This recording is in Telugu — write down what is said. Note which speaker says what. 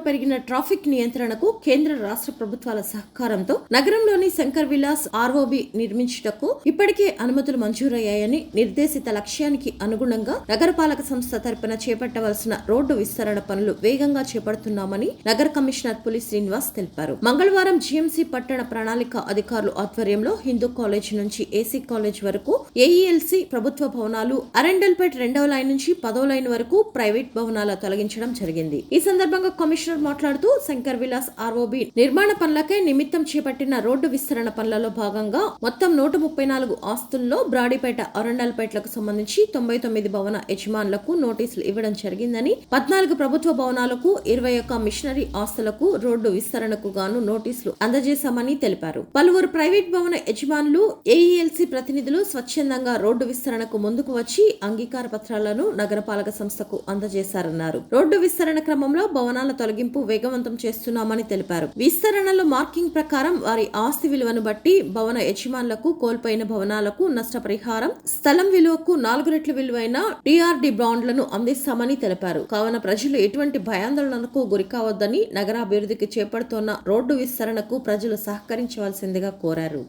Speaker 1: పెరిగిన ట్రాఫిక్ నియంత్రణకు కేంద్ర రాష్ట్ర ప్రభుత్వాల సహకారంతో నగరంలోని శంకర్ విలాస్ ఆర్ఓబి నిర్మించుటకు ఇప్పటికే అనుమతులు మంజూరయ్యాయని, నిర్దేశిత లక్ష్యానికి అనుగుణంగా నగరపాలక సంస్థ తరపున చేపట్టవలసిన రోడ్డు విస్తరణ పనులు వేగంగా చేపడుతున్నామని నగర కమిషనర్ పులి శ్రీనివాస్ తెలిపారు. మంగళవారం జీఎంసీ పట్టణ ప్రణాళిక అధికారులు ఆధ్వర్యంలో హిందూ కాలేజ్ నుంచి ఏసీ కాలేజ్ వరకు ఏఈఎల్సీ ప్రభుత్వ భవనాలు, అరెండల్పేట్ 2వ లైన్ నుంచి 10వ లైన్ వరకు ప్రైవేట్ భవనాల తొలగించడం జరిగింది. ఈ సందర్భంగా కమిషనర్ మాట్లాడుతూ శంకర్ విలాస్ ఆర్ఓబి నిర్మాణ పనులకై నిమిత్తం చేపట్టిన రోడ్డు విస్తరణ పనులలో భాగంగా మొత్తం 134 ఆస్తుల్లో బ్రాడీపేట, అరెండల్పేట్లకు సంబంధించి 99 భవన యజమానులకు నోటీసులు ఇవ్వడం జరిగిందని, 14 ప్రభుత్వ భవనాలకు, 21 మిషనరీ ఆస్తులకు రోడ్డు విస్తరణకు గాను నోటీసులు అందజేశామని తెలిపారు. పలువురు ప్రైవేట్ భవన యజమానులు, ఏఈఎల్సీ ప్రతినిధులు స్వచ్ఛందంగా రోడ్డు విస్తరణకు ముందుకు వచ్చి అంగీకార పత్రాలను నగరపాలక సంస్థకు అందజేశారన్నారు. రోడ్డు విస్తరణ క్రమంలో భవనాల తొలగింపు వేగవంతం చేస్తున్నామని తెలిపారు. విస్తరణలో మార్కింగ్ ప్రకారం వారి ఆస్తి విలువను బట్టి భవన యజమానులకు కోల్పోయిన భవనాలకు నష్టపరిహారం, స్థలం విలువకు 4 రెట్ల విలువైన టీఆర్డీ బాండ్లను అందిస్తామని తెలిపారు. కావున ప్రజలు ఎటువంటి భయాందోళనకు గురికావద్దని, నగరాభివృద్ధికి చేపడుతోన్న రోడ్డు విస్తరణకు ప్రజలు సహకరించవలసిందిగా కోరారు.